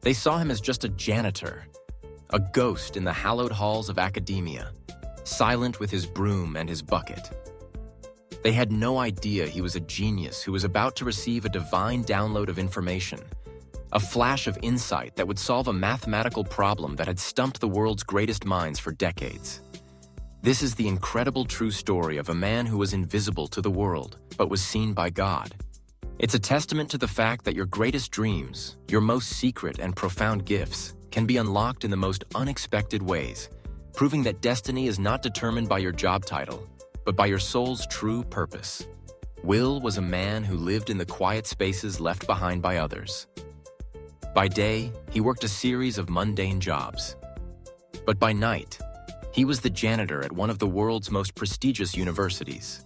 They saw him as just a janitor, a ghost in the hallowed halls of academia, silent with his broom and his bucket. They had no idea he was a genius who was about to receive a divine download of information, a flash of insight that would solve a mathematical problem that had stumped the world's greatest minds for decades. This is the incredible true story of a man who was invisible to the world, but was seen by God. It's a testament to the fact that your greatest dreams, your most secret and profound gifts, can be unlocked in the most unexpected ways, proving that destiny is not determined by your job title, but by your soul's true purpose. Will was a man who lived in the quiet spaces left behind by others. By day, he worked a series of mundane jobs. But by night, he was the janitor at one of the world's most prestigious universities.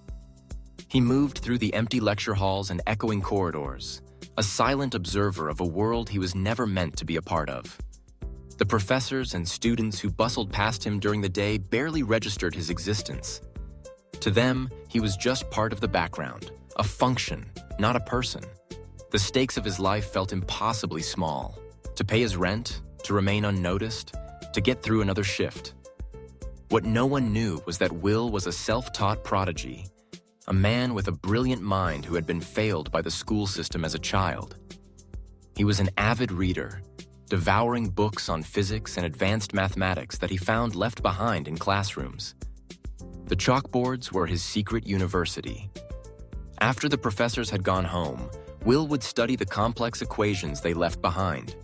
He moved through the empty lecture halls and echoing corridors, a silent observer of a world he was never meant to be a part of. The professors and students who bustled past him during the day barely registered his existence. To them, he was just part of the background, a function, not a person. The stakes of his life felt impossibly small. To pay his rent, to remain unnoticed, to get through another shift. What no one knew was that Will was a self-taught prodigy, a man with a brilliant mind who had been failed by the school system as a child. He was an avid reader, devouring books on physics and advanced mathematics that he found left behind in classrooms. The chalkboards were his secret university. After the professors had gone home, Will would study the complex equations they left behind,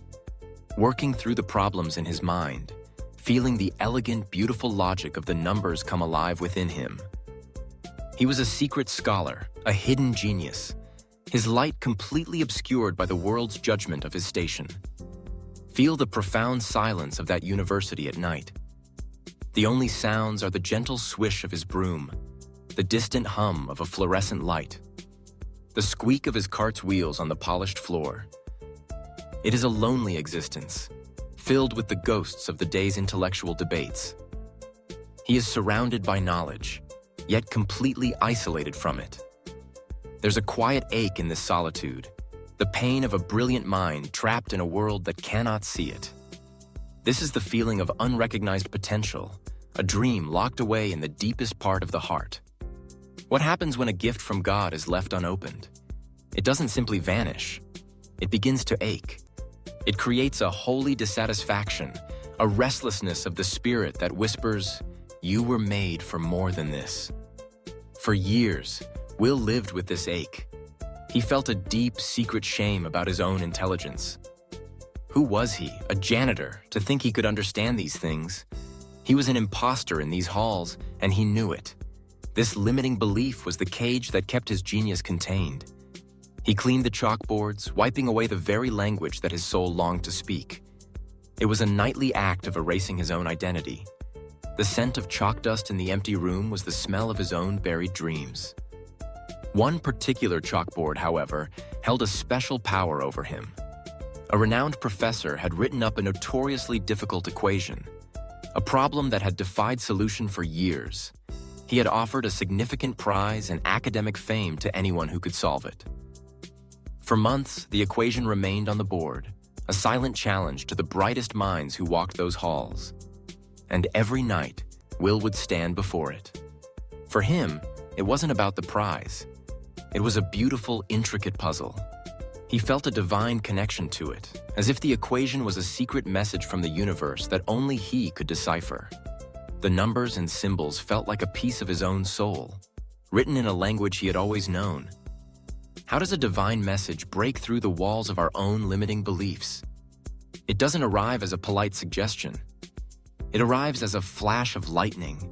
working through the problems in his mind, feeling the elegant, beautiful logic of the numbers come alive within him. He was a secret scholar, a hidden genius, his light completely obscured by the world's judgment of his station. Feel the profound silence of that university at night. The only sounds are the gentle swish of his broom, the distant hum of a fluorescent light, the squeak of his cart's wheels on the polished floor. It is a lonely existence, filled with the ghosts of the day's intellectual debates. He is surrounded by knowledge, yet completely isolated from it. There's a quiet ache in this solitude, the pain of a brilliant mind trapped in a world that cannot see it. This is the feeling of unrecognized potential, a dream locked away in the deepest part of the heart. What happens when a gift from God is left unopened? It doesn't simply vanish. It begins to ache. It creates a holy dissatisfaction, a restlessness of the spirit that whispers, "You were made for more than this." For years, Will lived with this ache. He felt a deep, secret shame about his own intelligence. Who was he, a janitor, to think he could understand these things? He was an imposter in these halls, and he knew it. This limiting belief was the cage that kept his genius contained. He cleaned the chalkboards, wiping away the very language that his soul longed to speak. It was a nightly act of erasing his own identity. The scent of chalk dust in the empty room was the smell of his own buried dreams. One particular chalkboard, however, held a special power over him. A renowned professor had written up a notoriously difficult equation, a problem that had defied solution for years. He had offered a significant prize and academic fame to anyone who could solve it. For months, the equation remained on the board, a silent challenge to the brightest minds who walked those halls. And every night, Will would stand before it. For him, it wasn't about the prize. It was a beautiful, intricate puzzle. He felt a divine connection to it, as if the equation was a secret message from the universe that only he could decipher. The numbers and symbols felt like a piece of his own soul, written in a language he had always known. How does a divine message break through the walls of our own limiting beliefs? It doesn't arrive as a polite suggestion. It arrives as a flash of lightning,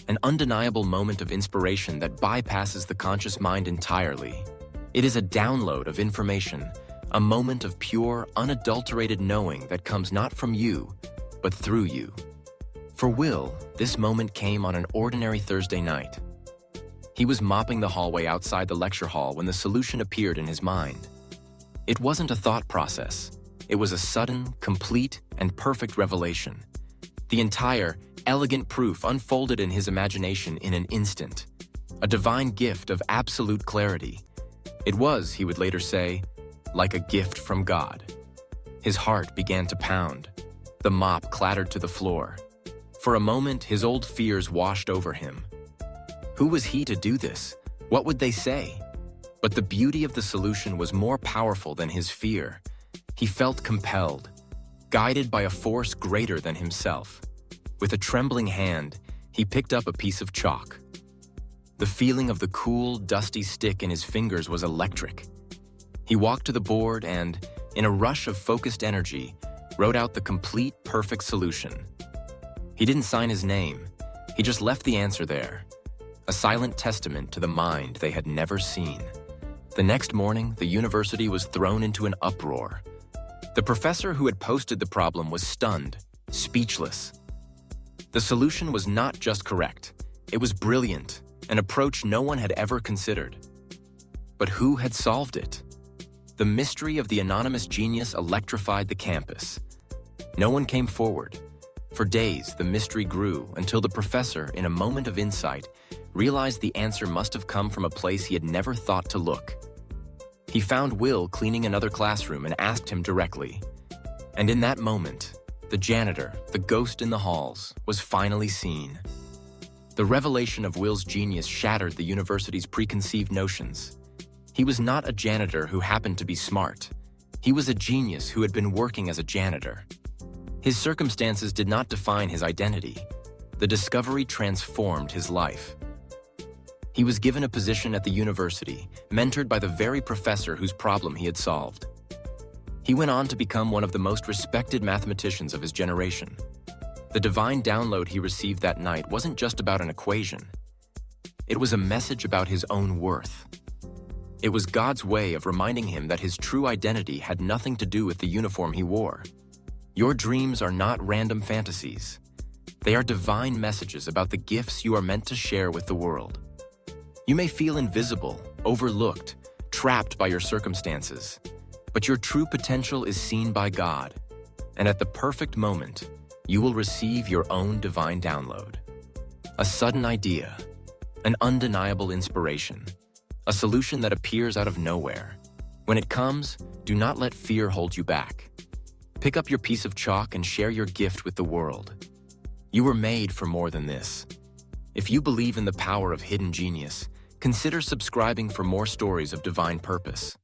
an undeniable moment of inspiration that bypasses the conscious mind entirely. It is a download of information, a moment of pure, unadulterated knowing that comes not from you, but through you. For Will, this moment came on an ordinary Thursday night. He was mopping the hallway outside the lecture hall when the solution appeared in his mind. It wasn't a thought process. It was a sudden, complete, and perfect revelation. The entire, elegant proof unfolded in his imagination in an instant. A divine gift of absolute clarity. It was, he would later say, like a gift from God. His heart began to pound. The mop clattered to the floor. For a moment, his old fears washed over him. Who was he to do this? What would they say? But the beauty of the solution was more powerful than his fear. He felt compelled, guided by a force greater than himself. With a trembling hand, he picked up a piece of chalk. The feeling of the cool, dusty stick in his fingers was electric. He walked to the board and, in a rush of focused energy, wrote out the complete, perfect solution. He didn't sign his name. He just left the answer there, a silent testament to the mind they had never seen. The next morning, the university was thrown into an uproar. The professor who had posted the problem was stunned, speechless. The solution was not just correct, it was brilliant, an approach no one had ever considered. But who had solved it? The mystery of the anonymous genius electrified the campus. No one came forward. For days, the mystery grew until the professor, in a moment of insight, realized the answer must have come from a place he had never thought to look. He found Will cleaning another classroom and asked him directly. And in that moment, the janitor, the ghost in the halls, was finally seen. The revelation of Will's genius shattered the university's preconceived notions. He was not a janitor who happened to be smart. He was a genius who had been working as a janitor. His circumstances did not define his identity. The discovery transformed his life. He was given a position at the university, mentored by the very professor whose problem he had solved. He went on to become one of the most respected mathematicians of his generation. The divine download he received that night wasn't just about an equation. It was a message about his own worth. It was God's way of reminding him that his true identity had nothing to do with the uniform he wore. Your dreams are not random fantasies. They are divine messages about the gifts you are meant to share with the world. You may feel invisible, overlooked, trapped by your circumstances, but your true potential is seen by God, and at the perfect moment, you will receive your own divine download. A sudden idea, an undeniable inspiration, a solution that appears out of nowhere. When it comes, do not let fear hold you back. Pick up your piece of chalk and share your gift with the world. You were made for more than this. If you believe in the power of hidden genius, consider subscribing for more stories of divine purpose.